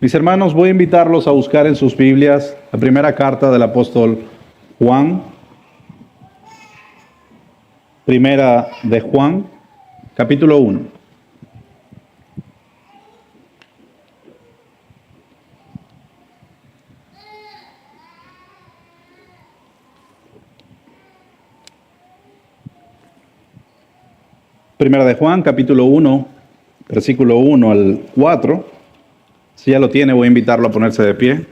Mis hermanos, voy a invitarlos a buscar en sus Biblias la primera carta del apóstol Juan. Primera de Juan, capítulo 1. Primera de Juan, capítulo 1, versículo 1 al 4. Si ya lo tiene, voy a invitarlo a ponerse de pie.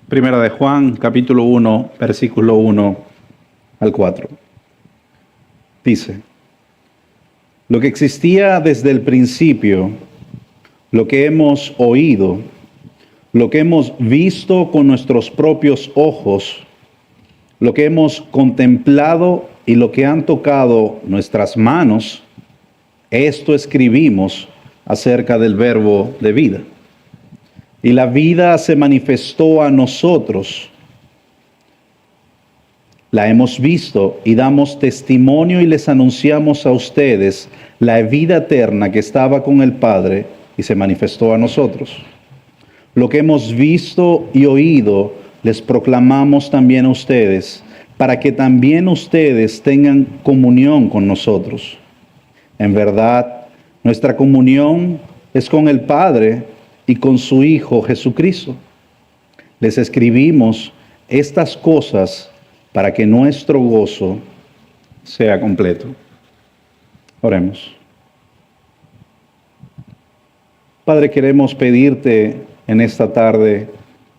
Primera de Juan, capítulo 1, versículo 1 al 4. Dice: lo que existía desde el principio, lo que hemos oído, lo que hemos visto con nuestros propios ojos, lo que hemos contemplado y lo que han tocado nuestras manos, esto escribimos acerca del verbo de vida. Y la vida se manifestó a nosotros. La hemos visto y damos testimonio y les anunciamos a ustedes la vida eterna que estaba con el Padre y se manifestó a nosotros. Lo que hemos visto y oído les proclamamos también a ustedes, para que también ustedes tengan comunión con nosotros. En verdad, nuestra comunión es con el Padre y con su Hijo Jesucristo. Les escribimos estas cosas para que nuestro gozo sea completo. Oremos. Padre, queremos pedirte en esta tarde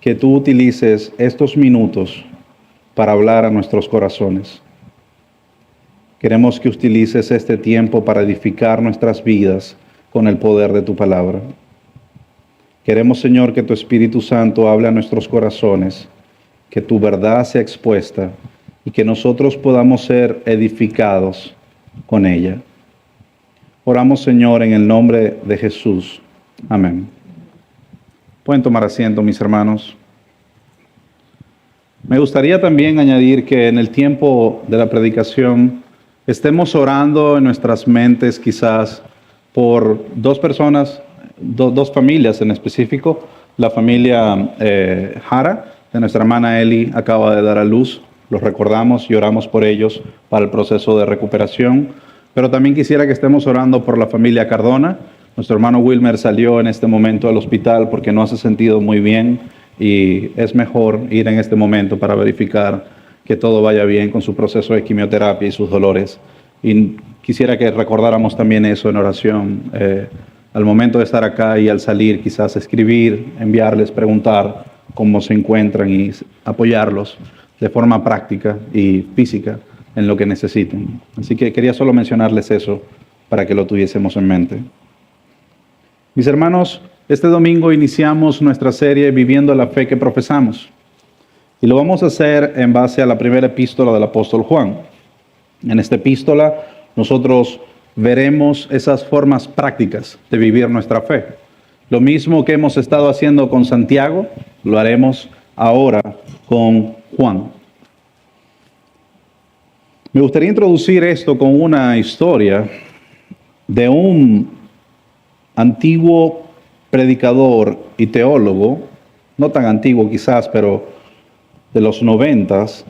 que tú utilices estos minutos para hablar a nuestros corazones. Queremos que utilices este tiempo para edificar nuestras vidas con el poder de tu palabra. Queremos, Señor, que tu Espíritu Santo hable a nuestros corazones, que tu verdad sea expuesta y que nosotros podamos ser edificados con ella. Oramos, Señor, en el nombre de Jesús. Amén. Pueden tomar asiento, mis hermanos. Me gustaría también añadir que en el tiempo de la predicación estemos orando en nuestras mentes quizás por dos personas, dos familias en específico. La familia Jara, de nuestra hermana Eli, acaba de dar a luz. Los recordamos y oramos por ellos para el proceso de recuperación. Pero también quisiera que estemos orando por la familia Cardona. Nuestro hermano Wilmer salió en este momento al hospital porque no se ha sentido muy bien y es mejor ir en este momento para verificar que todo vaya bien con su proceso de quimioterapia y sus dolores. Y quisiera que recordáramos también eso en oración. Al momento de estar acá y al salir, quizás escribir, enviarles, preguntar cómo se encuentran y apoyarlos de forma práctica y física en lo que necesiten. Así que quería solo mencionarles eso para que lo tuviésemos en mente. Mis hermanos, este domingo iniciamos nuestra serie Viviendo la Fe que Profesamos. Y lo vamos a hacer en base a la primera epístola del apóstol Juan. En esta epístola nosotros veremos esas formas prácticas de vivir nuestra fe. Lo mismo que hemos estado haciendo con Santiago, lo haremos ahora con Juan. Me gustaría introducir esto con una historia de un antiguo predicador y teólogo, no tan antiguo quizás, pero de los 90s,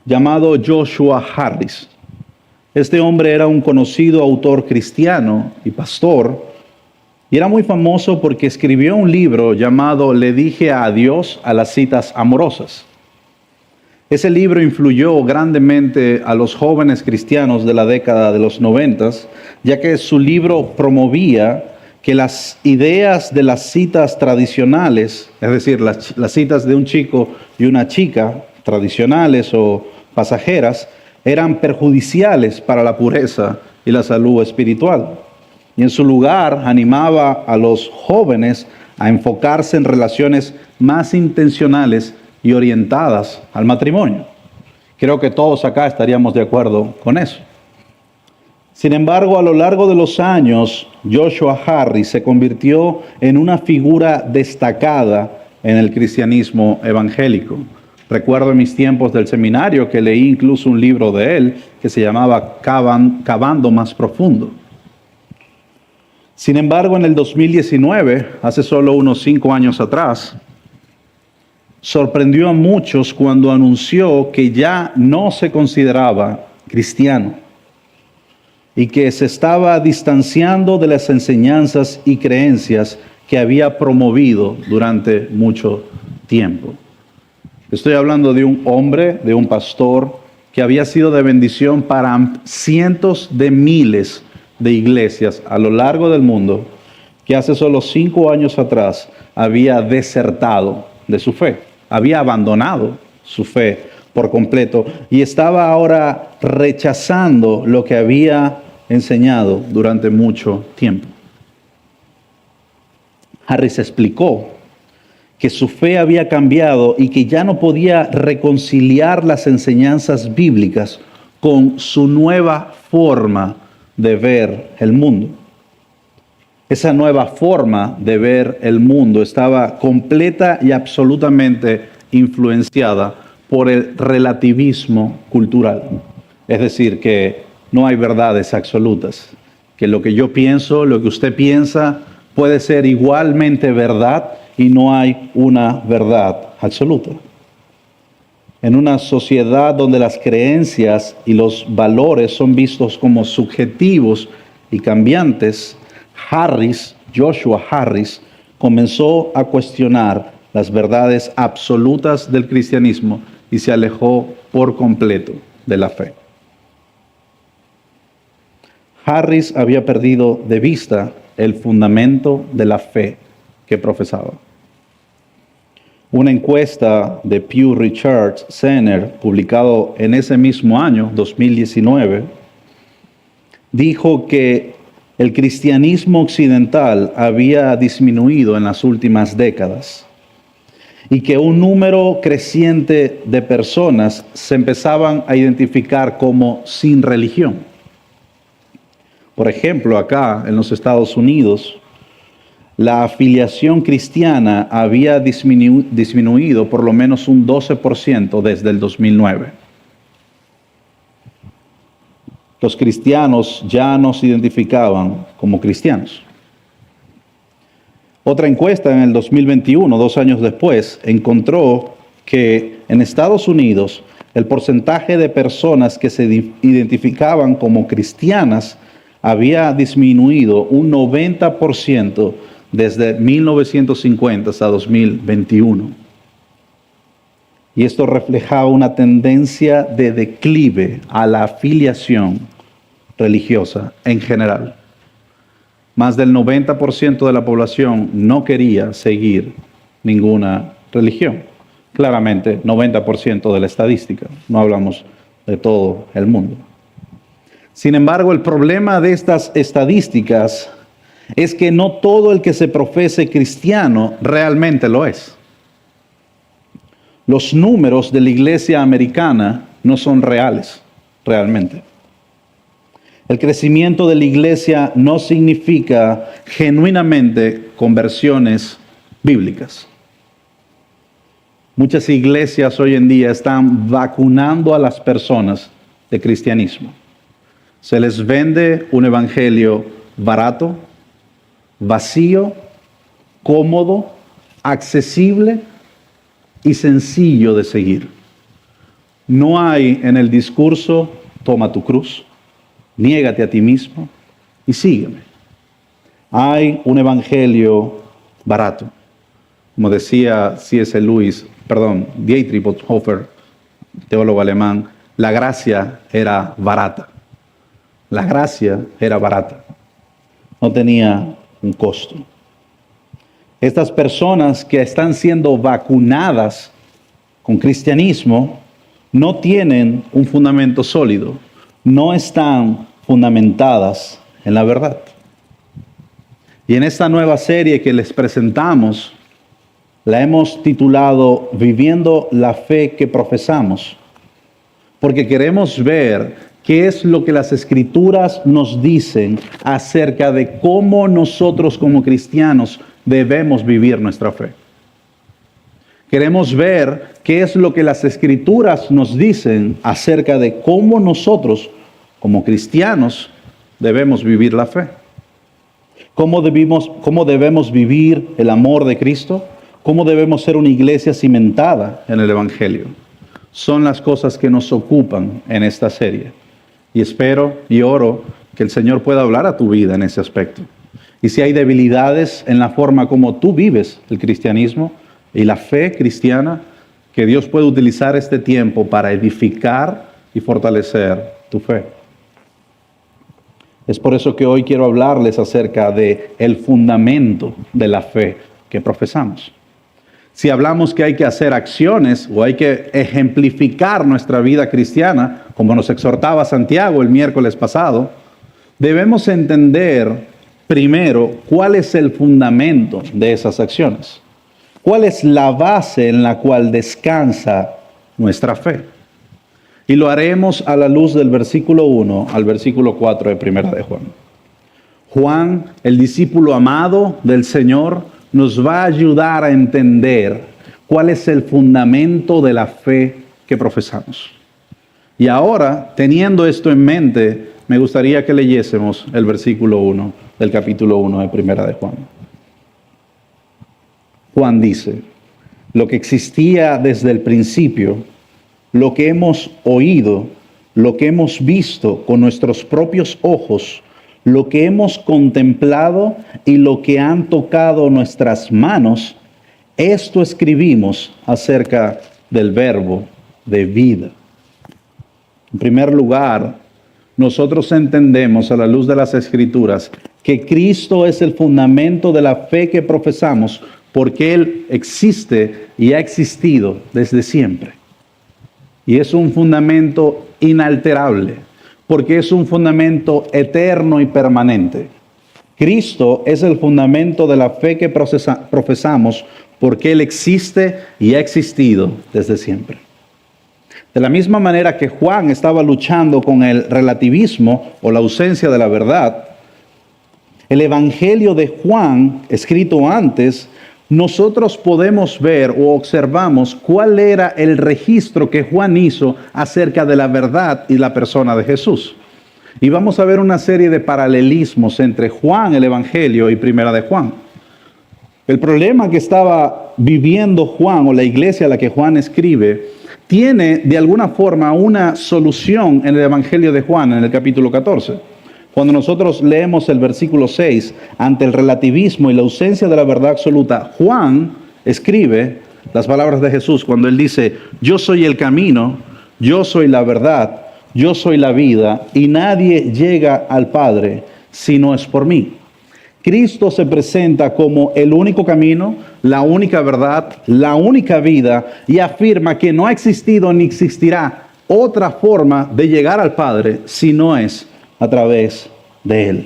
llamado Joshua Harris. Este hombre era un conocido autor cristiano y pastor, y era muy famoso porque escribió un libro llamado Le dije adiós a las citas amorosas. Ese libro influyó grandemente a los jóvenes cristianos de la década de los 90s, ya que su libro promovía que las ideas de las citas tradicionales, es decir, las citas de un chico y una chica tradicionales o pasajeras, eran perjudiciales para la pureza y la salud espiritual. Y en su lugar animaba a los jóvenes a enfocarse en relaciones más intencionales y orientadas al matrimonio. Creo que todos acá estaríamos de acuerdo con eso. Sin embargo, a lo largo de los años, Joshua Harris se convirtió en una figura destacada en el cristianismo evangélico. Recuerdo en mis tiempos del seminario que leí incluso un libro de él que se llamaba Cavando más profundo. Sin embargo, en el 2019, hace solo unos 5 años atrás, sorprendió a muchos cuando anunció que ya no se consideraba cristiano y que se estaba distanciando de las enseñanzas y creencias que había promovido durante mucho tiempo. Estoy hablando de un hombre, de un pastor, que había sido de bendición para cientos de miles de iglesias a lo largo del mundo, que hace solo 5 años atrás había desertado de su fe, había abandonado su fe por completo y estaba ahora rechazando lo que había enseñado durante mucho tiempo. Harris explicó que su fe había cambiado y que ya no podía reconciliar las enseñanzas bíblicas con su nueva forma de ver el mundo. Esa nueva forma de ver el mundo estaba completa y absolutamente influenciada por el relativismo cultural. Es decir, que no hay verdades absolutas, que lo que yo pienso, lo que usted piensa, puede ser igualmente verdad y no hay una verdad absoluta. En una sociedad donde las creencias y los valores son vistos como subjetivos y cambiantes, Joshua Harris, comenzó a cuestionar las verdades absolutas del cristianismo y se alejó por completo de la fe. Harris había perdido de vista el fundamento de la fe que profesaba. Una encuesta de Pew Research Center, publicado en ese mismo año, 2019, dijo que el cristianismo occidental había disminuido en las últimas décadas y que un número creciente de personas se empezaban a identificar como sin religión. Por ejemplo, acá en los Estados Unidos, la afiliación cristiana había disminuido por lo menos un 12% desde el 2009. Los cristianos ya no se identificaban como cristianos. Otra encuesta en el 2021, 2 años después, encontró que en Estados Unidos el porcentaje de personas que se identificaban como cristianas había disminuido un 90% desde 1950 hasta 2021. Y esto reflejaba una tendencia de declive a la afiliación religiosa en general. Más del 90% de la población no quería seguir ninguna religión. Claramente, 90% de la estadística. No hablamos de todo el mundo. Sin embargo, el problema de estas estadísticas es que no todo el que se profese cristiano realmente lo es. Los números de la iglesia americana no son reales, realmente. El crecimiento de la iglesia no significa genuinamente conversiones bíblicas. Muchas iglesias hoy en día están vacunando a las personas de cristianismo. Se les vende un evangelio barato, vacío, cómodo, accesible y sencillo de seguir. No hay en el discurso, toma tu cruz, niégate a ti mismo y sígueme. Hay un evangelio barato. Como decía Dietrich Bonhoeffer, teólogo alemán, la gracia era barata. La gracia era barata. No tenía un costo. Estas personas que están siendo vacunadas con cristianismo no tienen un fundamento sólido, no están fundamentadas en la verdad. Y en esta nueva serie que les presentamos, la hemos titulado Viviendo la fe que profesamos, porque queremos ver qué es lo que las Escrituras nos dicen acerca de cómo nosotros como cristianos debemos vivir nuestra fe. Queremos ver qué es lo que las Escrituras nos dicen acerca de cómo nosotros, como cristianos, debemos vivir la fe. Cómo debemos vivir el amor de Cristo, cómo debemos ser una iglesia cimentada en el Evangelio. Son las cosas que nos ocupan en esta serie. Y espero y oro que el Señor pueda hablar a tu vida en ese aspecto. Y si hay debilidades en la forma como tú vives el cristianismo y la fe cristiana, que Dios pueda utilizar este tiempo para edificar y fortalecer tu fe. Es por eso que hoy quiero hablarles acerca de el fundamento de la fe que profesamos. Si hablamos que hay que hacer acciones o hay que ejemplificar nuestra vida cristiana, como nos exhortaba Santiago el miércoles pasado, debemos entender primero cuál es el fundamento de esas acciones. ¿Cuál es la base en la cual descansa nuestra fe? Y lo haremos a la luz del versículo 1 al versículo 4 de Primera de Juan. Juan, el discípulo amado del Señor, nos va a ayudar a entender cuál es el fundamento de la fe que profesamos. Y ahora, teniendo esto en mente, me gustaría que leyésemos el versículo 1 del capítulo 1 de Primera de Juan. Juan dice: lo que existía desde el principio, lo que hemos oído, lo que hemos visto con nuestros propios ojos, lo que hemos contemplado y lo que han tocado nuestras manos, esto escribimos acerca del verbo de vida. En primer lugar, nosotros entendemos a la luz de las Escrituras que Cristo es el fundamento de la fe que profesamos, porque Él existe y ha existido desde siempre. Y es un fundamento inalterable, porque es un fundamento eterno y permanente. Cristo es el fundamento de la fe que profesamos, porque Él existe y ha existido desde siempre. De la misma manera que Juan estaba luchando con el relativismo o la ausencia de la verdad, el Evangelio de Juan, escrito antes, nosotros podemos ver o observamos cuál era el registro que Juan hizo acerca de la verdad y la persona de Jesús. Y vamos a ver una serie de paralelismos entre Juan, el Evangelio, y Primera de Juan. El problema que estaba viviendo Juan, o la iglesia a la que Juan escribe, tiene de alguna forma una solución en el Evangelio de Juan, en el capítulo 14. Cuando nosotros leemos el versículo 6, ante el relativismo y la ausencia de la verdad absoluta, Juan escribe las palabras de Jesús cuando él dice: yo soy el camino, yo soy la verdad, yo soy la vida, y nadie llega al Padre si no es por mí. Cristo se presenta como el único camino, la única verdad, la única vida, y afirma que no ha existido ni existirá otra forma de llegar al Padre si no es a través de Él.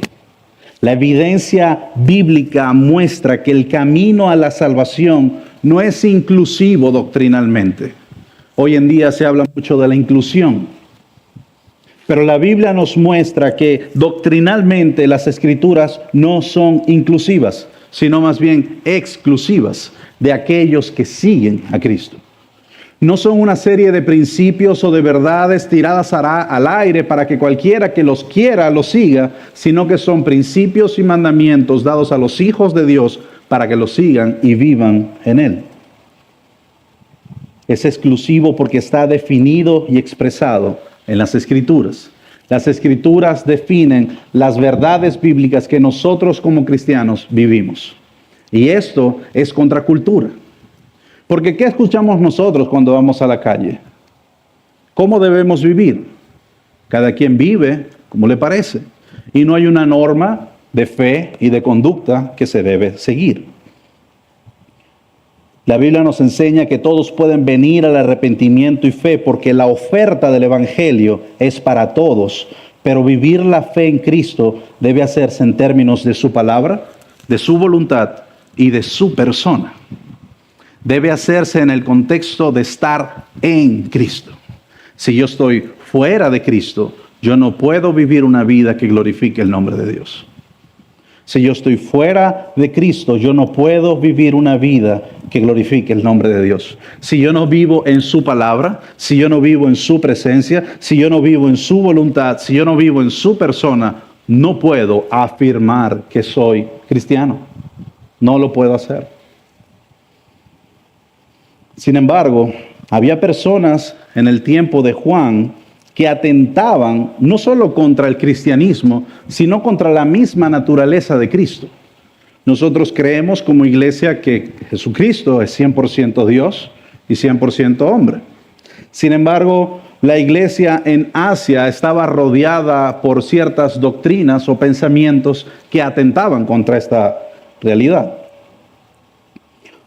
La evidencia bíblica muestra que el camino a la salvación no es inclusivo doctrinalmente. Hoy en día se habla mucho de la inclusión, pero la Biblia nos muestra que doctrinalmente las Escrituras no son inclusivas, sino más bien exclusivas de aquellos que siguen a Cristo. No son una serie de principios o de verdades tiradas al aire para que cualquiera que los quiera los siga, sino que son principios y mandamientos dados a los hijos de Dios para que los sigan y vivan en Él. Es exclusivo porque está definido y expresado en las Escrituras. Las Escrituras definen las verdades bíblicas que nosotros como cristianos vivimos. Y esto es contracultura. Porque ¿qué escuchamos nosotros cuando vamos a la calle? ¿Cómo debemos vivir? Cada quien vive como le parece. Y no hay una norma de fe y de conducta que se debe seguir. La Biblia nos enseña que todos pueden venir al arrepentimiento y fe porque la oferta del Evangelio es para todos. Pero vivir la fe en Cristo debe hacerse en términos de su palabra, de su voluntad y de su persona. Debe hacerse en el contexto de estar en Cristo. Si yo estoy fuera de Cristo, yo no puedo vivir una vida que glorifique el nombre de Dios. Si yo estoy fuera de Cristo, yo no puedo vivir una vida que glorifique el nombre de Dios. Si yo no vivo en su palabra, si yo no vivo en su presencia, si yo no vivo en su voluntad, si yo no vivo en su persona, no puedo afirmar que soy cristiano. No lo puedo hacer. Sin embargo, había personas en el tiempo de Juan que atentaban no solo contra el cristianismo, sino contra la misma naturaleza de Cristo. Nosotros creemos como iglesia que Jesucristo es 100% Dios y 100% hombre. Sin embargo, la iglesia en Asia estaba rodeada por ciertas doctrinas o pensamientos que atentaban contra esta realidad.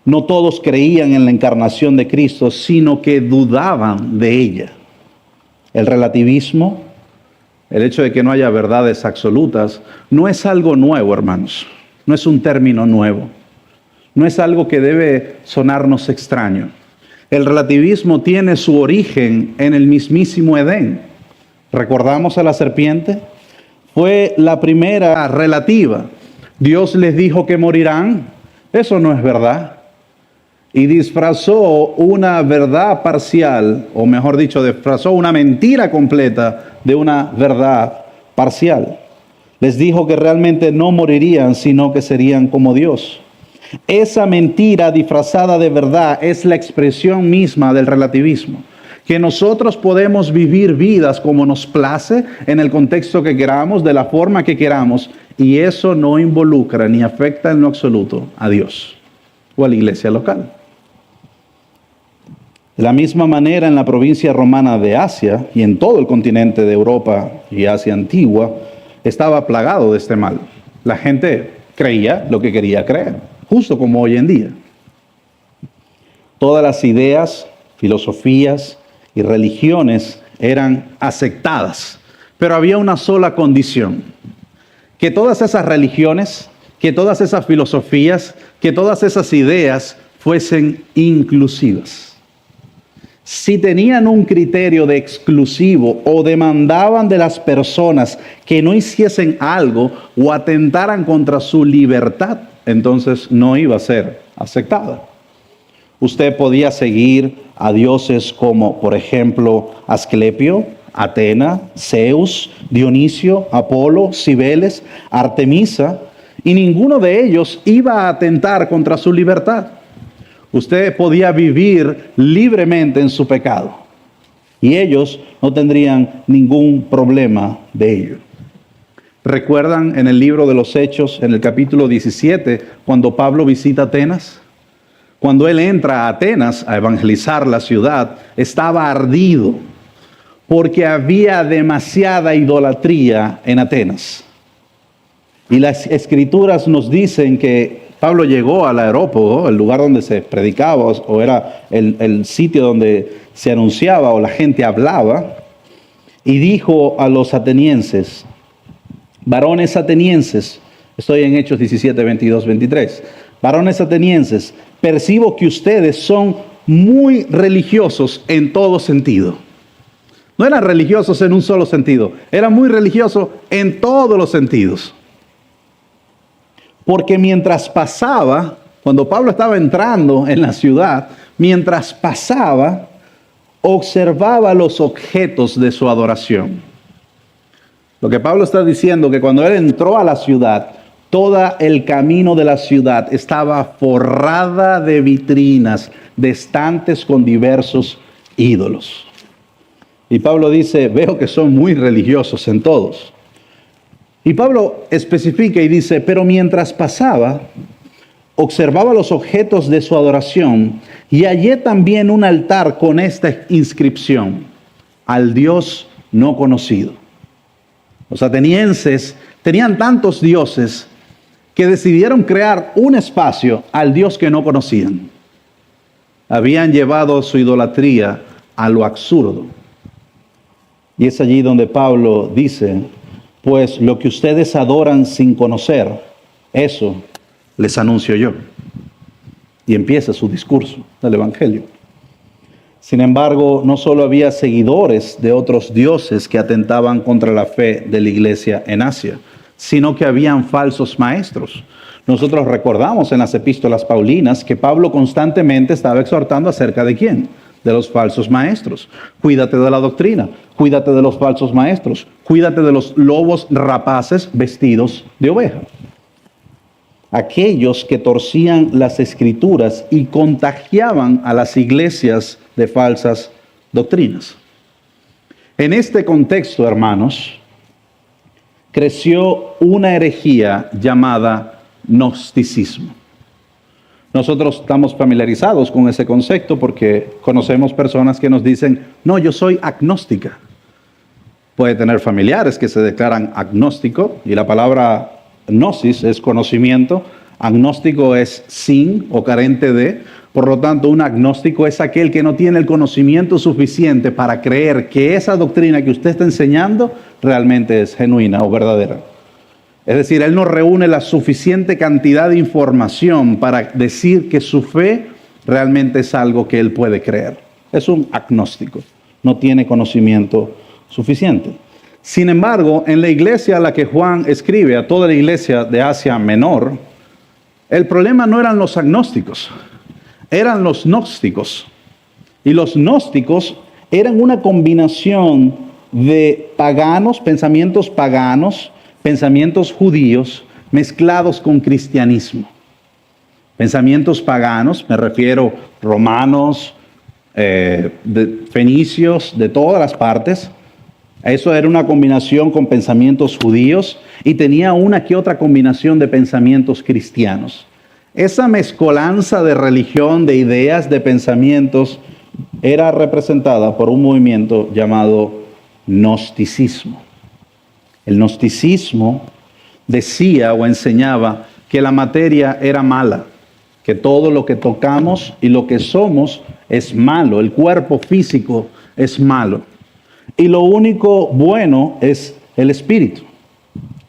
No todos creían en la encarnación de Cristo, sino que dudaban de ella. El relativismo, el hecho de que no haya verdades absolutas, no es algo nuevo, hermanos. No es un término nuevo. No es algo que debe sonarnos extraño. El relativismo tiene su origen en el mismísimo Edén. ¿Recordamos a la serpiente? Fue la primera relativa. Dios les dijo que morirán. Eso no es verdad. Y disfrazó una verdad parcial, o mejor dicho, disfrazó una mentira completa de una verdad parcial. Les dijo que realmente no morirían, sino que serían como Dios. Esa mentira disfrazada de verdad es la expresión misma del relativismo. Que nosotros podemos vivir vidas como nos place, en el contexto que queramos, de la forma que queramos, y eso no involucra ni afecta en lo absoluto a Dios o a la iglesia local. De la misma manera, en la provincia romana de Asia y en todo el continente de Europa y Asia antigua, estaba plagado de este mal. La gente creía lo que quería creer, justo como hoy en día. Todas las ideas, filosofías y religiones eran aceptadas, pero había una sola condición: que todas esas religiones, que todas esas filosofías, que todas esas ideas fuesen inclusivas. Si tenían un criterio de exclusivo o demandaban de las personas que no hiciesen algo o atentaran contra su libertad, entonces no iba a ser aceptada. Usted podía seguir a dioses como, por ejemplo, Asclepio, Atena, Zeus, Dionisio, Apolo, Cibeles, Artemisa, y ninguno de ellos iba a atentar contra su libertad. Usted podía vivir libremente en su pecado y ellos no tendrían ningún problema de ello. ¿Recuerdan en el libro de los Hechos, en el capítulo 17, cuando Pablo visita Atenas? Cuando él entra a Atenas a evangelizar la ciudad, estaba ardido porque había demasiada idolatría en Atenas. Y las escrituras nos dicen que Pablo llegó al aerópago, el lugar donde se predicaba, o era el sitio donde se anunciaba o la gente hablaba, y dijo a los atenienses: varones atenienses, estoy en Hechos 17, 22, 23, varones atenienses, percibo que ustedes son muy religiosos en todo sentido. No eran religiosos en un solo sentido, eran muy religiosos en todos los sentidos. Porque mientras pasaba, cuando Pablo estaba entrando en la ciudad, mientras pasaba, observaba los objetos de su adoración. Lo que Pablo está diciendo, que cuando él entró a la ciudad, todo el camino de la ciudad estaba forrada de vitrinas, de estantes con diversos ídolos. Y Pablo dice: veo que son muy religiosos en todos. Y Pablo especifica y dice: pero mientras pasaba, observaba los objetos de su adoración y hallé también un altar con esta inscripción: al Dios no conocido. Los atenienses tenían tantos dioses que decidieron crear un espacio al Dios que no conocían. Habían llevado su idolatría a lo absurdo. Y es allí donde Pablo dice: pues lo que ustedes adoran sin conocer, eso les anuncio yo. Y empieza su discurso del Evangelio. Sin embargo, no solo había seguidores de otros dioses que atentaban contra la fe de la iglesia en Asia, sino que habían falsos maestros. Nosotros recordamos en las epístolas paulinas que Pablo constantemente estaba exhortando acerca de quién, de los falsos maestros. Cuídate de la doctrina, cuídate de los falsos maestros, cuídate de los lobos rapaces vestidos de oveja. Aquellos que torcían las escrituras y contagiaban a las iglesias de falsas doctrinas. En este contexto, hermanos, creció una herejía llamada gnosticismo. Nosotros estamos familiarizados con ese concepto porque conocemos personas que nos dicen, no, yo soy agnóstica. Puede tener familiares que se declaran agnóstico y la palabra gnosis es conocimiento, agnóstico es sin o carente de, por lo tanto un agnóstico es aquel que no tiene el conocimiento suficiente para creer que esa doctrina que usted está enseñando realmente es genuina o verdadera. Es decir, él no reúne la suficiente cantidad de información para decir que su fe realmente es algo que él puede creer. Es un agnóstico, no tiene conocimiento suficiente. Sin embargo, en la iglesia a la que Juan escribe, a toda la iglesia de Asia Menor, el problema no eran los agnósticos, eran los gnósticos. Y los gnósticos eran una combinación de paganos, pensamientos judíos mezclados con cristianismo. Pensamientos paganos, me refiero romanos, fenicios, de todas las partes. Eso era una combinación con pensamientos judíos y tenía una que otra combinación de pensamientos cristianos. Esa mezcolanza de religión, de ideas, de pensamientos, era representada por un movimiento llamado gnosticismo. El gnosticismo decía o enseñaba que la materia era mala, que todo lo que tocamos y lo que somos es malo, el cuerpo físico es malo. Y lo único bueno es el espíritu.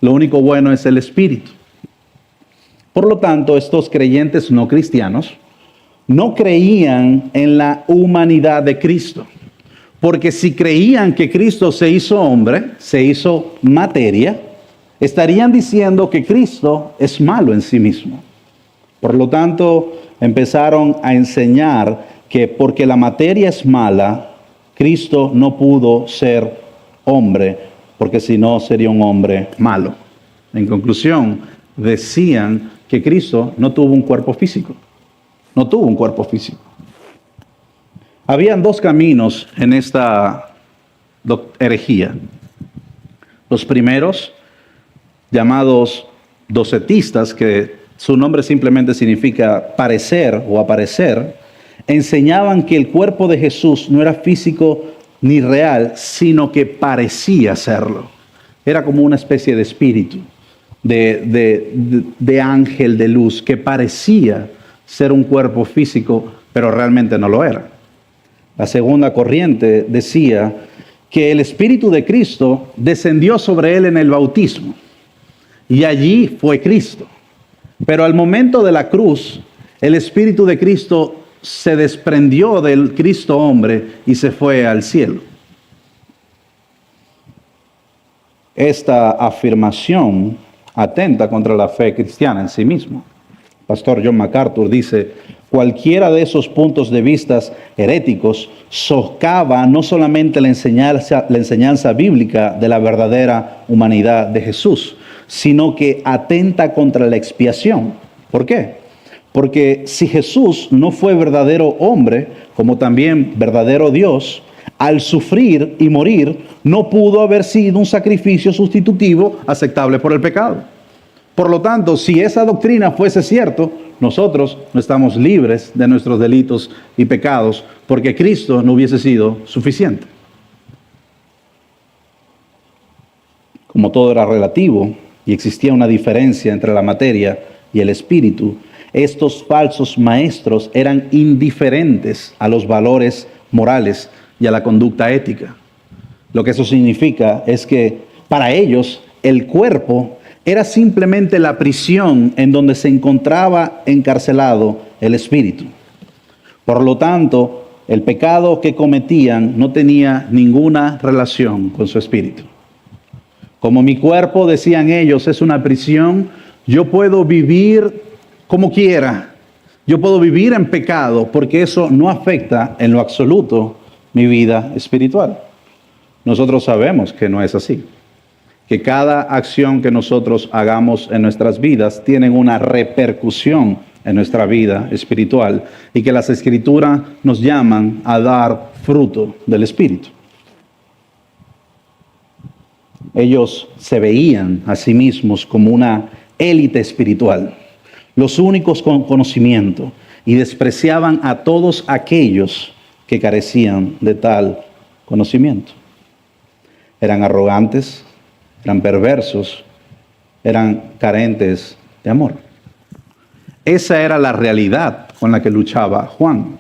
Lo único bueno es el espíritu. Por lo tanto, estos creyentes no cristianos no creían en la humanidad de Cristo. Porque si creían que Cristo se hizo hombre, se hizo materia, estarían diciendo que Cristo es malo en sí mismo. Por lo tanto, empezaron a enseñar que porque la materia es mala, Cristo no pudo ser hombre, porque si no sería un hombre malo. En conclusión, decían que Cristo no tuvo un cuerpo físico. No tuvo un cuerpo físico. Habían dos caminos en esta herejía. Los primeros, llamados docetistas, que su nombre simplemente significa parecer o aparecer, enseñaban que el cuerpo de Jesús no era físico ni real, sino que parecía serlo. Era como una especie de espíritu, de ángel de luz, que parecía ser un cuerpo físico, pero realmente no lo era. La segunda corriente decía que el Espíritu de Cristo descendió sobre él en el bautismo, y allí fue Cristo. Pero al momento de la cruz, el Espíritu de Cristo se desprendió del Cristo hombre y se fue al cielo. Esta afirmación atenta contra la fe cristiana en sí mismo. Pastor John MacArthur dice, cualquiera de esos puntos de vista heréticos socava no solamente la enseñanza bíblica de la verdadera humanidad de Jesús, sino que atenta contra la expiación. ¿Por qué? Porque si Jesús no fue verdadero hombre, como también verdadero Dios, al sufrir y morir, no pudo haber sido un sacrificio sustitutivo aceptable por el pecado. Por lo tanto, si esa doctrina fuese cierto, nosotros no estamos libres de nuestros delitos y pecados, porque Cristo no hubiese sido suficiente. Como todo era relativo y existía una diferencia entre la materia y el espíritu, estos falsos maestros eran indiferentes a los valores morales y a la conducta ética. Lo que eso significa es que para ellos el cuerpo era simplemente la prisión en donde se encontraba encarcelado el espíritu. Por lo tanto, el pecado que cometían no tenía ninguna relación con su espíritu. Como mi cuerpo, decían ellos, es una prisión, yo puedo vivir como quiera. Yo puedo vivir en pecado porque eso no afecta en lo absoluto mi vida espiritual. Nosotros sabemos que no es así. Que cada acción que nosotros hagamos en nuestras vidas tiene una repercusión en nuestra vida espiritual y que las Escrituras nos llaman a dar fruto del Espíritu. Ellos se veían a sí mismos como una élite espiritual, los únicos con conocimiento, y despreciaban a todos aquellos que carecían de tal conocimiento. Eran arrogantes, eran perversos, eran carentes de amor. Esa era la realidad con la que luchaba Juan.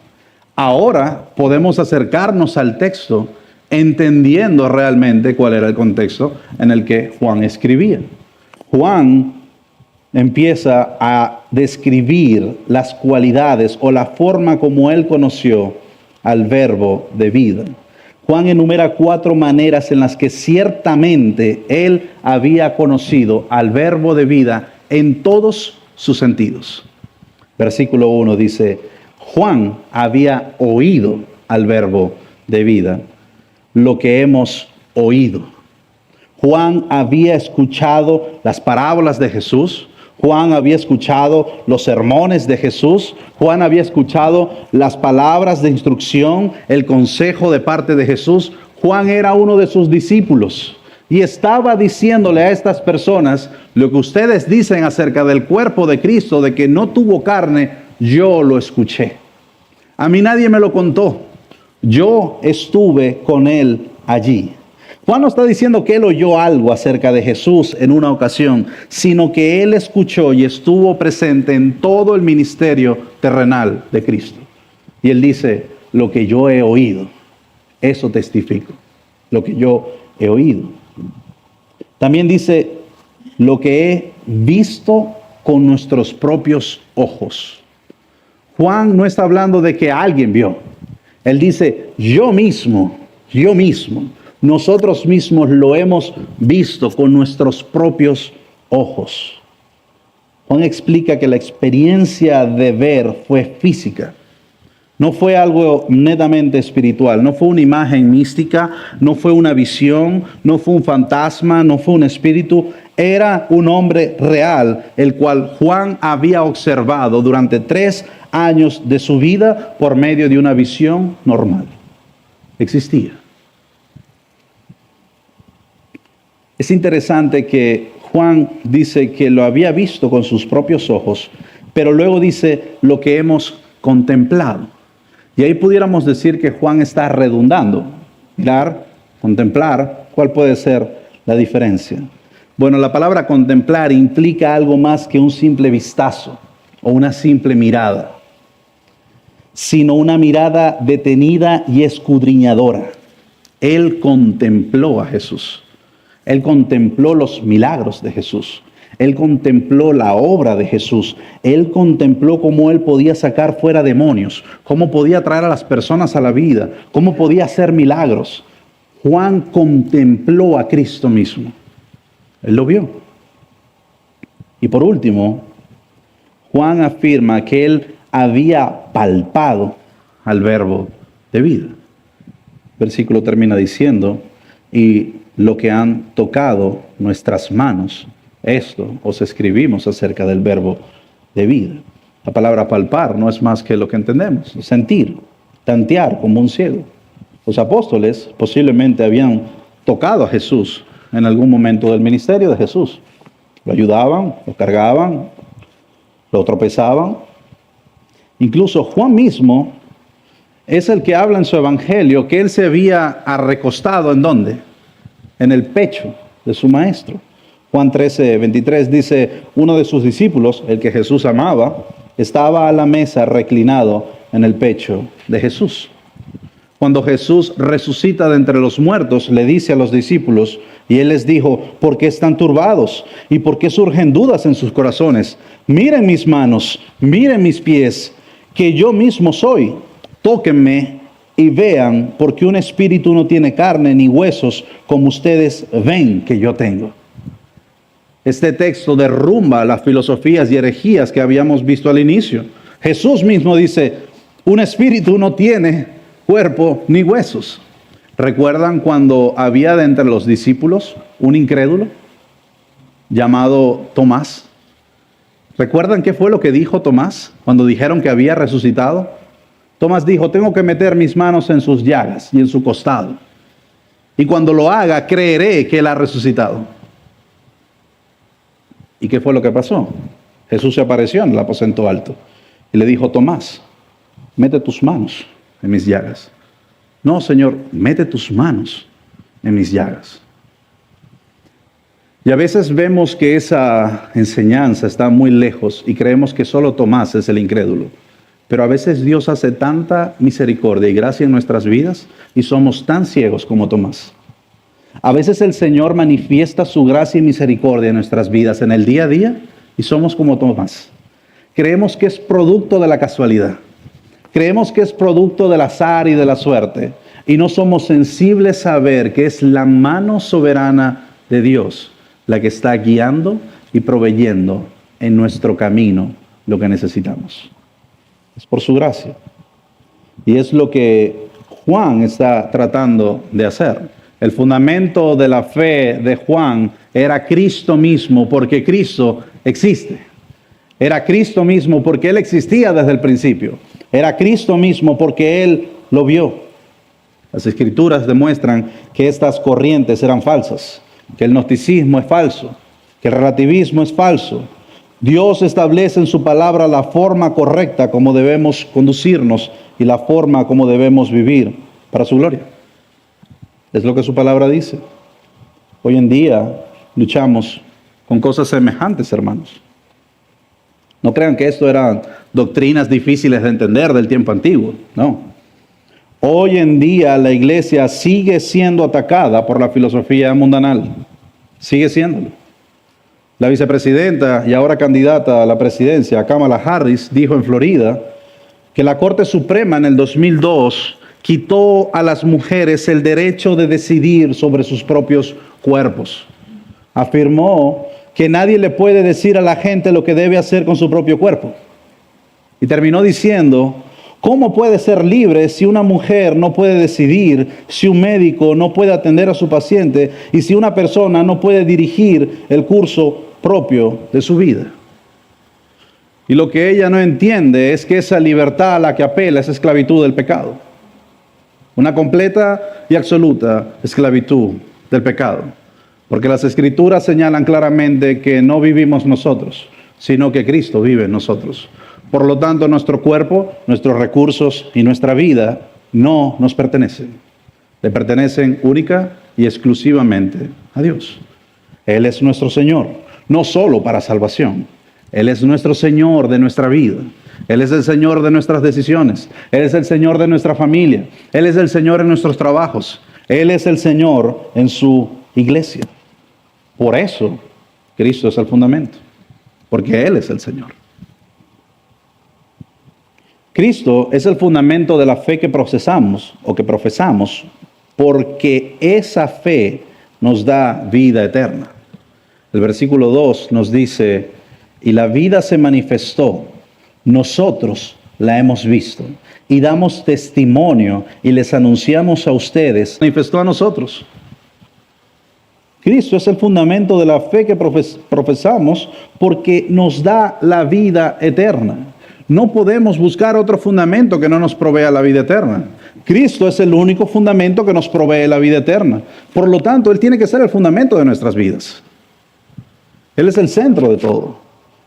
Ahora podemos acercarnos al texto entendiendo realmente cuál era el contexto en el que Juan escribía. Juan empieza a describir las cualidades o la forma como él conoció al verbo de vida. Juan enumera 4 maneras en las que ciertamente él había conocido al verbo de vida en todos sus sentidos. Versículo 1 dice, Juan había oído al verbo de vida, lo que hemos oído. Juan había escuchado las parábolas de Jesús. Juan había escuchado los sermones de Jesús. Juan había escuchado las palabras de instrucción, el consejo de parte de Jesús. Juan era uno de sus discípulos y estaba diciéndole a estas personas lo que ustedes dicen acerca del cuerpo de Cristo, de que no tuvo carne, yo lo escuché. A mí nadie me lo contó. Yo estuve con él allí. Juan no está diciendo que él oyó algo acerca de Jesús en una ocasión, sino que él escuchó y estuvo presente en todo el ministerio terrenal de Cristo. Y él dice, lo que yo he oído, eso testifico, lo que yo he oído. También dice, lo que he visto con nuestros propios ojos. Juan no está hablando de que alguien vio. Él dice, yo mismo, nosotros mismos lo hemos visto con nuestros propios ojos. Juan explica que la experiencia de ver fue física. No fue algo netamente espiritual, no fue una imagen mística, no fue una visión, no fue un fantasma, no fue un espíritu. Era un hombre real, el cual Juan había observado durante 3 años de su vida por medio de una visión normal. Existía. Es interesante que Juan dice que lo había visto con sus propios ojos, pero luego dice lo que hemos contemplado. Y ahí pudiéramos decir que Juan está redundando. Mirar, contemplar, ¿cuál puede ser la diferencia? Bueno, la palabra contemplar implica algo más que un simple vistazo o una simple mirada, sino una mirada detenida y escudriñadora. Él contempló a Jesús. Él contempló los milagros de Jesús. Él contempló la obra de Jesús. Él contempló cómo él podía sacar fuera demonios, cómo podía traer a las personas a la vida, cómo podía hacer milagros. Juan contempló a Cristo mismo. Él lo vio. Y por último, Juan afirma que él había palpado al verbo de vida. El versículo termina diciendo, y lo que han tocado nuestras manos, esto os escribimos acerca del verbo de vida. La palabra palpar no es más que lo que entendemos, sentir, tantear como un ciego. Los apóstoles posiblemente habían tocado a Jesús en algún momento del ministerio de Jesús. Lo ayudaban, lo cargaban, lo tropezaban. Incluso Juan mismo es el que habla en su evangelio que él se había recostado ¿en dónde? En el pecho de su maestro. Juan 13:23 dice, uno de sus discípulos, el que Jesús amaba, estaba a la mesa reclinado en el pecho de Jesús. Cuando Jesús resucita de entre los muertos, le dice a los discípulos, y él les dijo, ¿por qué están turbados? ¿Y por qué surgen dudas en sus corazones? Miren mis manos, miren mis pies, que yo mismo soy. Tóquenme y vean, porque un espíritu no tiene carne ni huesos, como ustedes ven que yo tengo. Este texto derrumba las filosofías y herejías que habíamos visto al inicio. Jesús mismo dice, un espíritu no tiene cuerpo ni huesos. ¿Recuerdan cuando había de entre los discípulos un incrédulo llamado Tomás? ¿Recuerdan qué fue lo que dijo Tomás cuando dijeron que había resucitado? Tomás dijo, tengo que meter mis manos en sus llagas y en su costado. Y cuando lo haga, creeré que él ha resucitado. ¿Y qué fue lo que pasó? Jesús se apareció en el aposento alto y le dijo, Tomás, mete tus manos en mis llagas. No, Señor, mete tus manos en mis llagas. Y a veces vemos que esa enseñanza está muy lejos y creemos que solo Tomás es el incrédulo. Pero a veces Dios hace tanta misericordia y gracia en nuestras vidas y somos tan ciegos como Tomás. A veces el Señor manifiesta su gracia y misericordia en nuestras vidas en el día a día y somos como Tomás. Creemos que es producto de la casualidad. Creemos que es producto del azar y de la suerte. Y no somos sensibles a ver que es la mano soberana de Dios la que está guiando y proveyendo en nuestro camino lo que necesitamos. Es por su gracia. Y es lo que Juan está tratando de hacer. El fundamento de la fe de Juan era Cristo mismo, porque Cristo existe. Era Cristo mismo porque Él existía desde el principio. Era Cristo mismo porque Él lo vio. Las Escrituras demuestran que estas corrientes eran falsas, que el gnosticismo es falso, que el relativismo es falso. Dios establece en su palabra la forma correcta como debemos conducirnos y la forma como debemos vivir para su gloria. Es lo que su palabra dice. Hoy en día luchamos con cosas semejantes, hermanos. No crean que esto eran doctrinas difíciles de entender del tiempo antiguo, no. Hoy en día la iglesia sigue siendo atacada por la filosofía mundanal. Sigue siéndolo. La vicepresidenta y ahora candidata a la presidencia, Kamala Harris, dijo en Florida que la Corte Suprema en el 2002 quitó a las mujeres el derecho de decidir sobre sus propios cuerpos. Afirmó que nadie le puede decir a la gente lo que debe hacer con su propio cuerpo. Y terminó diciendo, ¿cómo puede ser libre si una mujer no puede decidir, si un médico no puede atender a su paciente y si una persona no puede dirigir el curso propio de su vida? Y lo que ella no entiende es que esa libertad a la que apela es esclavitud del pecado. Una completa y absoluta esclavitud del pecado. Porque las Escrituras señalan claramente que no vivimos nosotros, sino que Cristo vive en nosotros. Por lo tanto, nuestro cuerpo, nuestros recursos y nuestra vida no nos pertenecen. Le pertenecen única y exclusivamente a Dios. Él es nuestro Señor, no solo para salvación. Él es nuestro Señor de nuestra vida. Él es el Señor de nuestras decisiones. Él es el Señor de nuestra familia. Él es el Señor en nuestros trabajos. Él es el Señor en su iglesia. Por eso, Cristo es el fundamento. Porque Él es el Señor. Cristo es el fundamento de la fe que procesamos o que profesamos, porque esa fe nos da vida eterna. El versículo 2 nos dice, y la vida se manifestó, nosotros la hemos visto, y damos testimonio y les anunciamos a ustedes, manifestó a nosotros. Cristo es el fundamento de la fe que profesamos porque nos da la vida eterna. No podemos buscar otro fundamento que no nos provea la vida eterna. Cristo es el único fundamento que nos provee la vida eterna. Por lo tanto, Él tiene que ser el fundamento de nuestras vidas. Él es el centro de todo.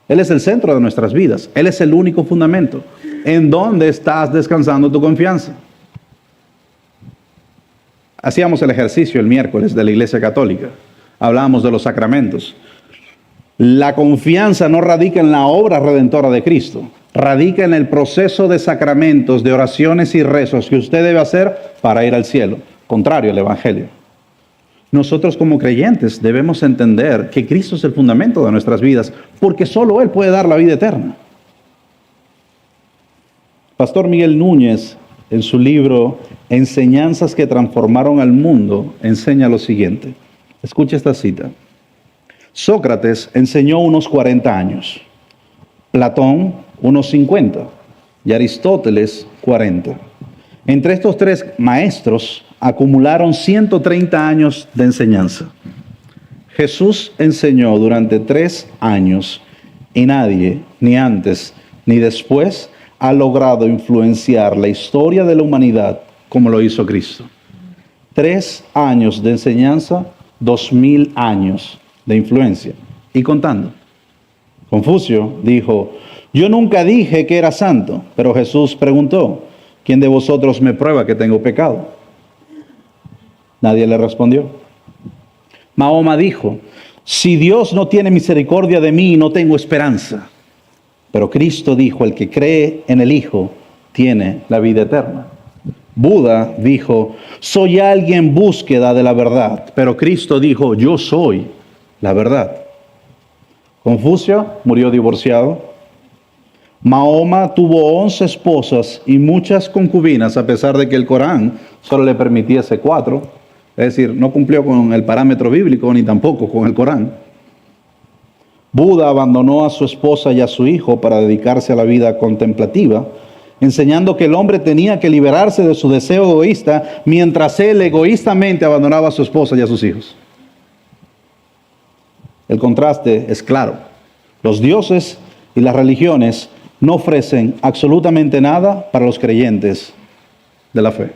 Él es el centro de nuestras vidas. Él es el único fundamento. ¿En dónde estás descansando tu confianza? Hacíamos el ejercicio el miércoles de la Iglesia Católica. Hablábamos de los sacramentos. La confianza no radica en la obra redentora de Cristo. Radica en el proceso de sacramentos, de oraciones y rezos que usted debe hacer para ir al cielo, contrario al Evangelio. Nosotros como creyentes debemos entender que Cristo es el fundamento de nuestras vidas, porque solo Él puede dar la vida eterna. Pastor Miguel Núñez en su libro Enseñanzas que transformaron al mundo, enseña lo siguiente. Escucha esta cita. Sócrates enseñó unos 40 años, Platón unos 50 y Aristóteles 40. Entre estos tres maestros acumularon 130 años de enseñanza. Jesús enseñó durante 3 años y nadie, ni antes ni después, ha logrado influenciar la historia de la humanidad como lo hizo Cristo. 3 años de enseñanza, 2000 años de influencia. Y contando. Confucio dijo, yo nunca dije que era santo, pero Jesús preguntó, ¿quién de vosotros me prueba que tengo pecado? Nadie le respondió. Mahoma dijo, si Dios no tiene misericordia de mí, no tengo esperanza. Pero Cristo dijo, el que cree en el Hijo tiene la vida eterna. Buda dijo, soy alguien en búsqueda de la verdad. Pero Cristo dijo, yo soy la verdad. Confucio murió divorciado. Mahoma tuvo 11 esposas y muchas concubinas, a pesar de que el Corán solo le permitiese 4. Es decir, no cumplió con el parámetro bíblico ni tampoco con el Corán. Buda abandonó a su esposa y a su hijo para dedicarse a la vida contemplativa, enseñando que el hombre tenía que liberarse de su deseo egoísta mientras él egoístamente abandonaba a su esposa y a sus hijos. El contraste es claro. Los dioses y las religiones no ofrecen absolutamente nada para los creyentes de la fe.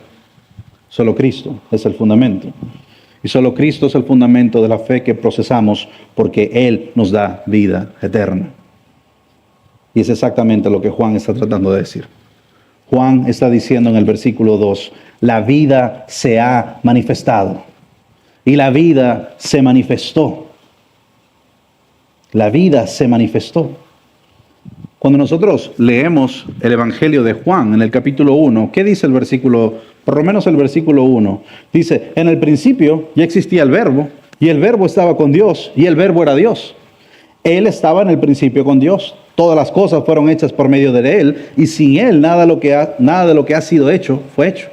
Solo Cristo es el fundamento. Y solo Cristo es el fundamento de la fe que procesamos porque Él nos da vida eterna. Y es exactamente lo que Juan está tratando de decir. Juan está diciendo en el versículo 2, la vida se ha manifestado. Y la vida se manifestó. La vida se manifestó. Cuando nosotros leemos el Evangelio de Juan en el capítulo 1, ¿qué dice el versículo? Por lo menos el versículo 1. Dice, en el principio ya existía el verbo, y el verbo estaba con Dios, y el verbo era Dios. Él estaba en el principio con Dios. Todas las cosas fueron hechas por medio de Él, y sin Él nada de lo que ha sido hecho fue hecho.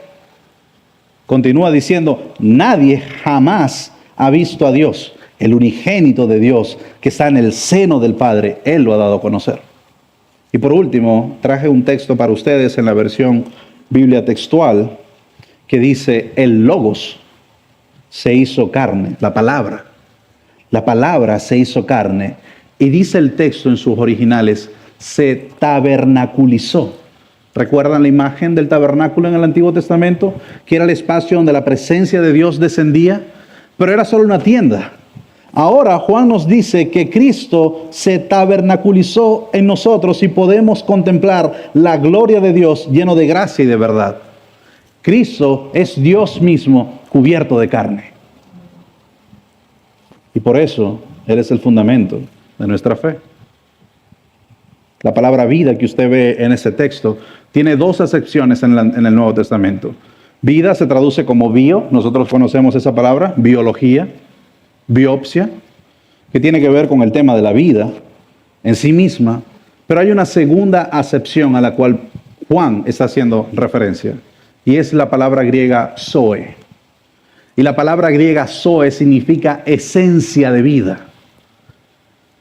Continúa diciendo, nadie jamás ha visto a Dios. El unigénito de Dios que está en el seno del Padre, Él lo ha dado a conocer. Y por último, traje un texto para ustedes en la versión Biblia textual que dice, el Logos se hizo carne, la palabra se hizo carne, y dice el texto en sus originales, se tabernaculizó. ¿Recuerdan la imagen del tabernáculo en el Antiguo Testamento? Que era el espacio donde la presencia de Dios descendía, pero era solo una tienda. Ahora Juan nos dice que Cristo se tabernaculizó en nosotros y podemos contemplar la gloria de Dios lleno de gracia y de verdad. Cristo es Dios mismo cubierto de carne. Y por eso Él es el fundamento de nuestra fe. La palabra vida que usted ve en ese texto tiene 2 acepciones en el Nuevo Testamento. Vida se traduce como bio, nosotros conocemos esa palabra, biología, biopsia, que tiene que ver con el tema de la vida en sí misma, pero hay una segunda acepción a la cual Juan está haciendo referencia, y es la palabra griega zoe. Y la palabra griega zoe significa esencia de vida.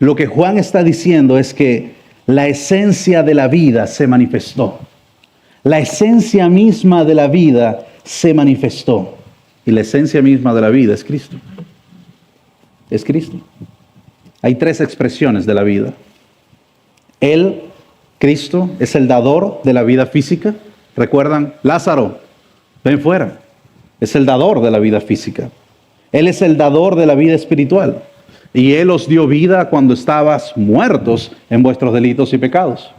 Lo que Juan está diciendo es que la esencia de la vida se manifestó. La esencia misma de la vida se manifestó. Y la esencia misma de la vida es Cristo. Es Cristo. Hay 3 expresiones de la vida. Él, Cristo, es el dador de la vida física. ¿Recuerdan? Lázaro, ven fuera. Es el dador de la vida física. Él es el dador de la vida espiritual. Y Él os dio vida cuando estabas muertos en vuestros delitos y pecados.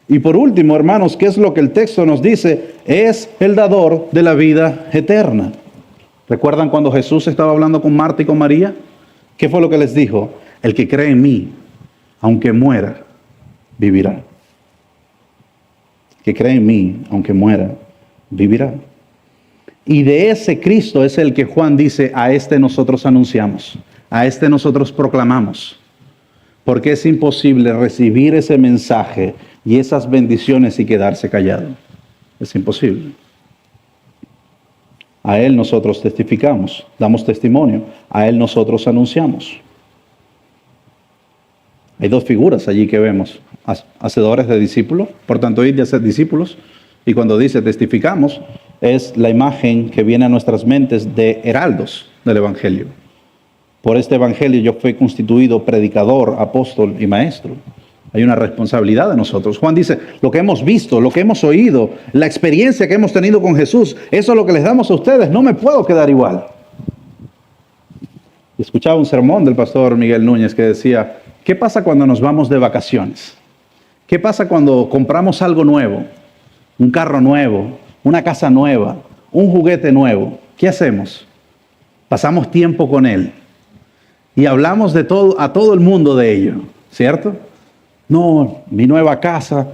Y por último, hermanos, ¿qué es lo que el texto nos dice? Es el dador de la vida eterna. ¿Recuerdan cuando Jesús estaba hablando con Marta y con María? ¿Qué fue lo que les dijo? El que cree en mí, aunque muera, vivirá. El que cree en mí, aunque muera, vivirá. Y de ese Cristo es el que Juan dice, a este nosotros anunciamos, a este nosotros proclamamos. Porque es imposible recibir ese mensaje y esas bendiciones y quedarse callado. Es imposible. A Él nosotros testificamos, damos testimonio, a Él nosotros anunciamos. Hay dos figuras allí que vemos, hacedores de discípulos, por tanto, id y haced discípulos. Y cuando dice testificamos, es la imagen que viene a nuestras mentes de heraldos del Evangelio. Por este Evangelio yo fui constituido predicador, apóstol y maestro. Hay una responsabilidad de nosotros. Juan dice, lo que hemos visto, lo que hemos oído, la experiencia que hemos tenido con Jesús, eso es lo que les damos a ustedes, no me puedo quedar igual. Escuchaba un sermón del pastor Miguel Núñez que decía, ¿qué pasa cuando nos vamos de vacaciones? ¿Qué pasa cuando compramos algo nuevo? Un carro nuevo, una casa nueva, un juguete nuevo. ¿Qué hacemos? Pasamos tiempo con él y hablamos de todo, a todo el mundo de ello, ¿cierto? No, mi nueva casa,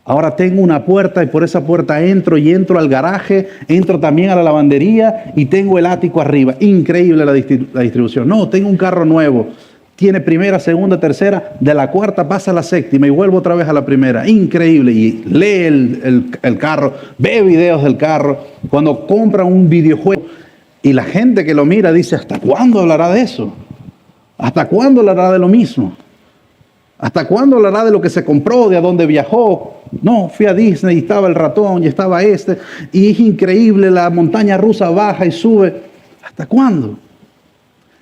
ahora tengo una puerta y por esa puerta entro y entro al garaje, entro también a la lavandería y tengo el ático arriba. Increíble la distribución. No, tengo un carro nuevo. Tiene primera, segunda, tercera, de la cuarta pasa a la séptima y vuelvo otra vez a la primera. Increíble. Y lee el carro, ve videos del carro. Cuando compra un videojuego y la gente que lo mira dice, ¿hasta cuándo hablará de eso? ¿Hasta cuándo hablará de lo mismo? ¿Hasta cuándo hablará de lo que se compró, de a dónde viajó? No, fui a Disney y estaba el ratón y estaba este. Y es increíble, la montaña rusa baja y sube. ¿Hasta cuándo?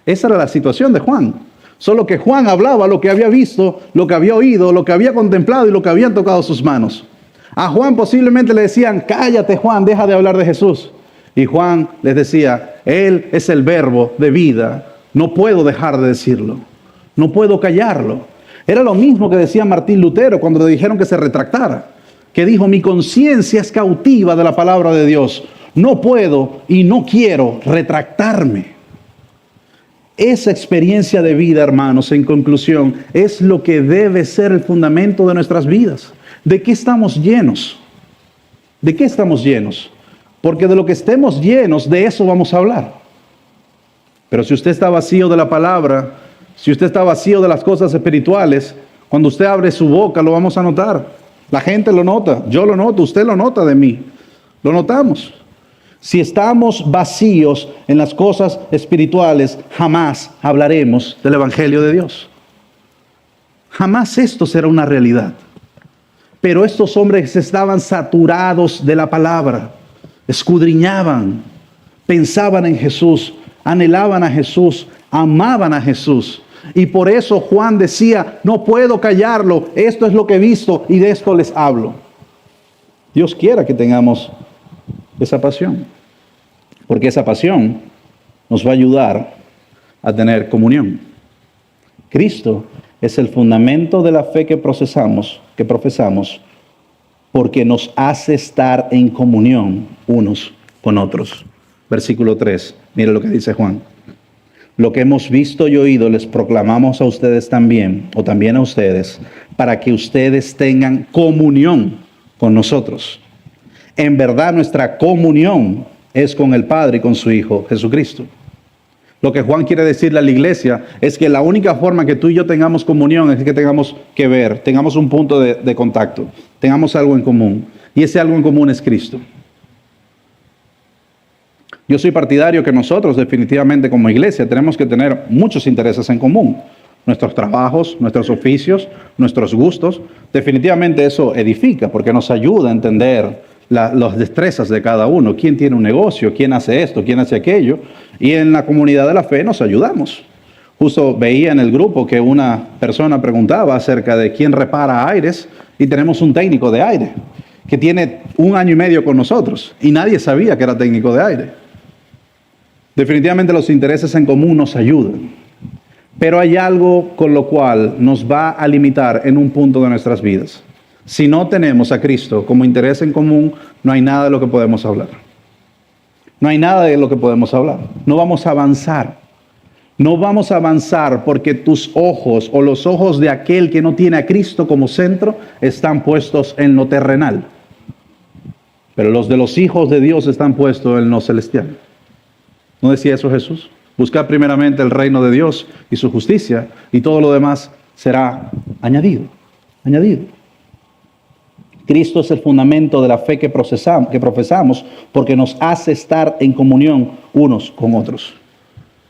Esa era la situación de Juan. Solo que Juan hablaba lo que había visto, lo que había oído, lo que había contemplado y lo que habían tocado sus manos. A Juan posiblemente le decían, cállate Juan, deja de hablar de Jesús. Y Juan les decía, Él es el verbo de vida, no puedo dejar de decirlo, no puedo callarlo. Era lo mismo que decía Martín Lutero cuando le dijeron que se retractara, que dijo, mi conciencia es cautiva de la palabra de Dios, no puedo y no quiero retractarme. Esa experiencia de vida, hermanos, en conclusión, es lo que debe ser el fundamento de nuestras vidas. ¿De qué estamos llenos? ¿De qué estamos llenos? Porque de lo que estemos llenos, de eso vamos a hablar. Pero si usted está vacío de la palabra, si usted está vacío de las cosas espirituales, cuando usted abre su boca lo vamos a notar. La gente lo nota, yo lo noto, usted lo nota de mí. Lo notamos. Si estamos vacíos en las cosas espirituales, jamás hablaremos del Evangelio de Dios. Jamás esto será una realidad. Pero estos hombres estaban saturados de la palabra, escudriñaban, pensaban en Jesús, anhelaban a Jesús, amaban a Jesús. Y por eso Juan decía, no puedo callarlo, esto es lo que he visto y de esto les hablo. Dios quiera que tengamos esa pasión, porque esa pasión nos va a ayudar a tener comunión. Cristo es el fundamento de la fe que profesamos, porque nos hace estar en comunión unos con otros. Versículo 3, mire lo que dice Juan. Lo que hemos visto y oído les proclamamos a ustedes también, o también a ustedes, para que ustedes tengan comunión con nosotros. En verdad nuestra comunión es con el Padre y con su Hijo Jesucristo. Lo que Juan quiere decirle a la iglesia es que la única forma que tú y yo tengamos comunión es que tengamos que ver, tengamos un punto de contacto, tengamos algo en común. Y ese algo en común es Cristo. Yo soy partidario que nosotros definitivamente como iglesia tenemos que tener muchos intereses en común. Nuestros trabajos, nuestros oficios, nuestros gustos. Definitivamente eso edifica porque nos ayuda a entender las destrezas de cada uno. ¿Quién tiene un negocio? ¿Quién hace esto? ¿Quién hace aquello? Y en la comunidad de la fe nos ayudamos. Justo veía en el grupo que una persona preguntaba acerca de quién repara aires y tenemos un técnico de aire que tiene 1 año y medio con nosotros y nadie sabía que era técnico de aire. Definitivamente los intereses en común nos ayudan, pero hay algo con lo cual nos va a limitar en un punto de nuestras vidas. Si no tenemos a Cristo como interés en común, no hay nada de lo que podemos hablar. No hay nada de lo que podemos hablar. No vamos a avanzar. No vamos a avanzar porque tus ojos o los ojos de aquel que no tiene a Cristo como centro están puestos en lo terrenal. Pero los de los hijos de Dios están puestos en lo celestial. ¿No decía eso Jesús? Buscad primeramente el reino de Dios y su justicia y todo lo demás será añadido. Añadido. Cristo es el fundamento de la fe que profesamos porque nos hace estar en comunión unos con otros.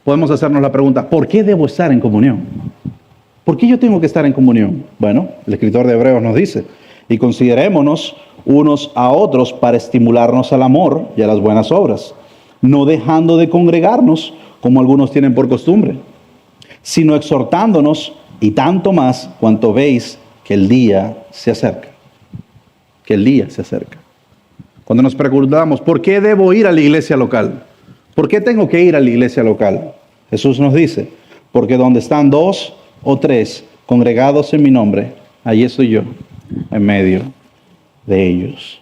Podemos hacernos la pregunta, ¿por qué debo estar en comunión? ¿Por qué yo tengo que estar en comunión? Bueno, el escritor de Hebreos nos dice, y considerémonos unos a otros para estimularnos al amor y a las buenas obras, no dejando de congregarnos como algunos tienen por costumbre, sino exhortándonos y tanto más cuanto veis que el día se acerca. Que el día se acerca. Cuando nos preguntamos, ¿por qué debo ir a la iglesia local? ¿Por qué tengo que ir a la iglesia local? Jesús nos dice, porque donde están 2 o 3 congregados en mi nombre, allí estoy yo, en medio de ellos.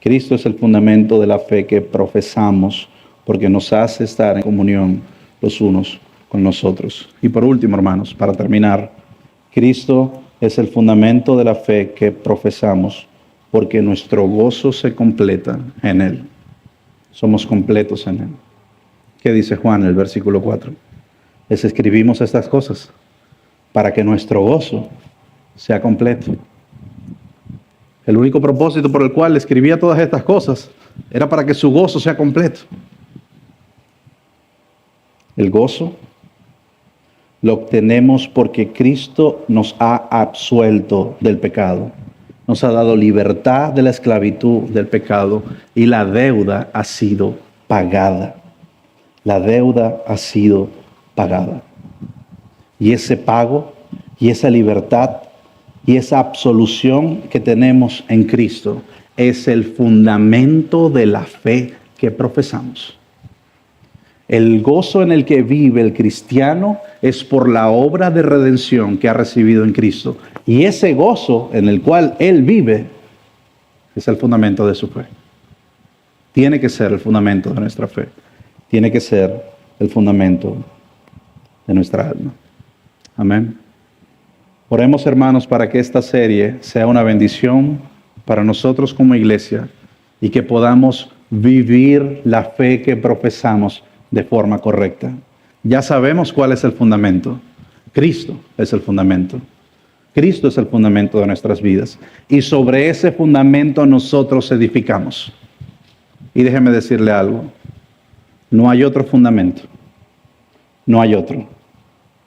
Cristo es el fundamento de la fe que profesamos, porque nos hace estar en comunión los unos con nosotros. Y por último, hermanos, para terminar, Cristo es el fundamento de la fe que profesamos, porque nuestro gozo se completa en Él. Somos completos en Él. ¿Qué dice Juan en el versículo 4? Les escribimos estas cosas para que nuestro gozo sea completo. El único propósito por el cual escribía todas estas cosas era para que su gozo sea completo. El gozo lo obtenemos porque Cristo nos ha absuelto del pecado. Nos ha dado libertad de la esclavitud del pecado y la deuda ha sido pagada. La deuda ha sido pagada. Y ese pago y esa libertad y esa absolución que tenemos en Cristo es el fundamento de la fe que profesamos. El gozo en el que vive el cristiano es por la obra de redención que ha recibido en Cristo. Y ese gozo en el cual él vive es el fundamento de su fe. Tiene que ser el fundamento de nuestra fe. Tiene que ser el fundamento de nuestra alma. Amén. Oremos, hermanos, para que esta serie sea una bendición para nosotros como iglesia y que podamos vivir la fe que profesamos de forma correcta. Ya sabemos cuál es el fundamento. Cristo es el fundamento. Cristo es el fundamento de nuestras vidas. Y sobre ese fundamento nosotros edificamos. Y déjeme decirle algo. No hay otro fundamento. No hay otro.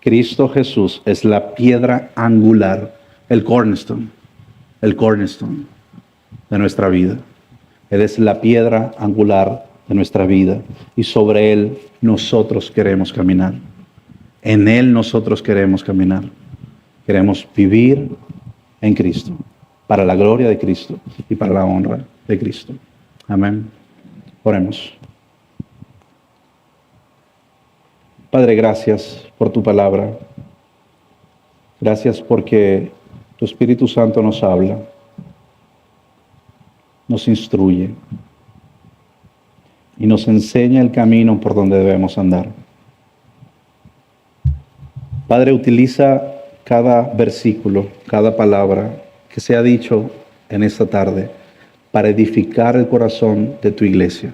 Cristo Jesús es la piedra angular, el cornerstone de nuestra vida. Él es la piedra angular de nuestra vida y sobre Él nosotros queremos caminar. En Él nosotros queremos caminar. Queremos vivir en Cristo, para la gloria de Cristo y para la honra de Cristo. Amén. Oremos. Padre, gracias por tu palabra. Gracias porque tu Espíritu Santo nos habla, nos instruye y nos enseña el camino por donde debemos andar. Padre, utiliza cada versículo, cada palabra que se ha dicho en esta tarde para edificar el corazón de tu iglesia,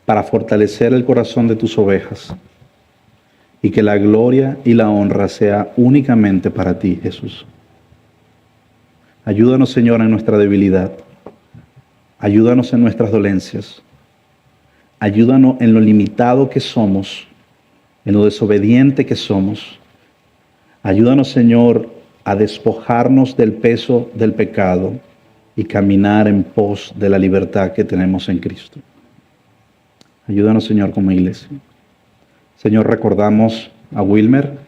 para fortalecer el corazón de tus ovejas, y que la gloria y la honra sea únicamente para ti, Jesús. Ayúdanos, Señor, en nuestra debilidad. Ayúdanos en nuestras dolencias. Ayúdanos en lo limitado que somos, en lo desobediente que somos. Ayúdanos, Señor, a despojarnos del peso del pecado y caminar en pos de la libertad que tenemos en Cristo. Ayúdanos, Señor, como iglesia. Señor, recordamos a Wilmer.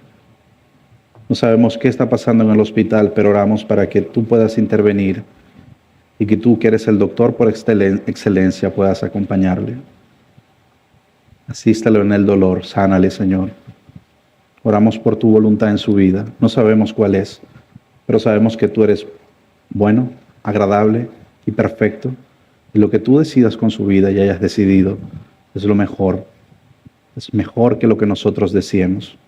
No sabemos qué está pasando en el hospital, pero oramos para que tú puedas intervenir y que tú, que eres el doctor por excelencia, puedas acompañarle. Asístalo en el dolor, sánale, Señor. Oramos por tu voluntad en su vida. No sabemos cuál es, pero sabemos que tú eres bueno, agradable y perfecto. Y lo que tú decidas con su vida y hayas decidido es lo mejor. Es mejor que lo que nosotros deseemos.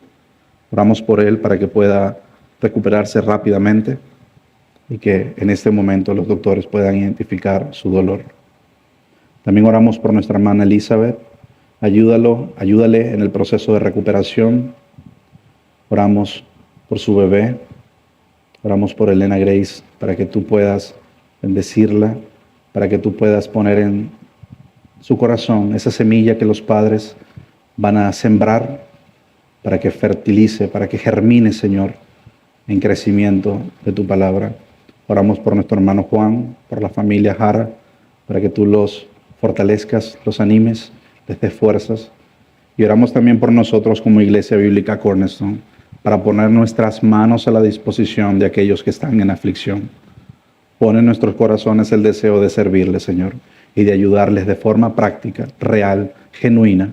Oramos por él para que pueda recuperarse rápidamente y que en este momento los doctores puedan identificar su dolor. También oramos por nuestra hermana Elizabeth. Ayúdale en el proceso de recuperación. Oramos por su bebé. Oramos por Elena Grace para que tú puedas bendecirla, para que tú puedas poner en su corazón esa semilla que los padres van a sembrar, para que fertilice, para que germine, Señor, en crecimiento de tu palabra. Oramos por nuestro hermano Juan, por la familia Jara, para que tú los fortalezcas, los animes, les des fuerzas. Y oramos también por nosotros como Iglesia Bíblica Cornerstone, para poner nuestras manos a la disposición de aquellos que están en aflicción. Pon en nuestros corazones el deseo de servirles, Señor, y de ayudarles de forma práctica, real, genuina,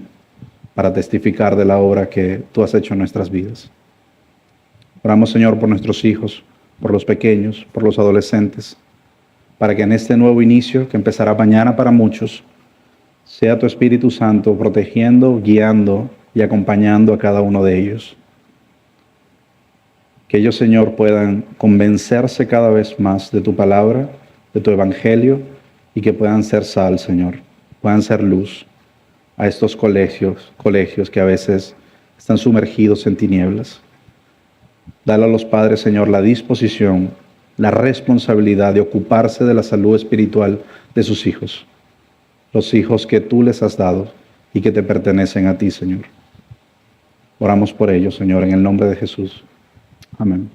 para testificar de la obra que tú has hecho en nuestras vidas. Oramos, Señor, por nuestros hijos, por los pequeños, por los adolescentes, para que en este nuevo inicio que empezará mañana para muchos, sea tu Espíritu Santo protegiendo, guiando y acompañando a cada uno de ellos. Que ellos, Señor, puedan convencerse cada vez más de tu palabra, de tu evangelio, y que puedan ser sal, Señor, puedan ser luz a estos colegios que a veces están sumergidos en tinieblas. Dale a los padres, Señor, la disposición, la responsabilidad de ocuparse de la salud espiritual de sus hijos, los hijos que tú les has dado y que te pertenecen a ti, Señor. Oramos por ellos, Señor, en el nombre de Jesús. Amén.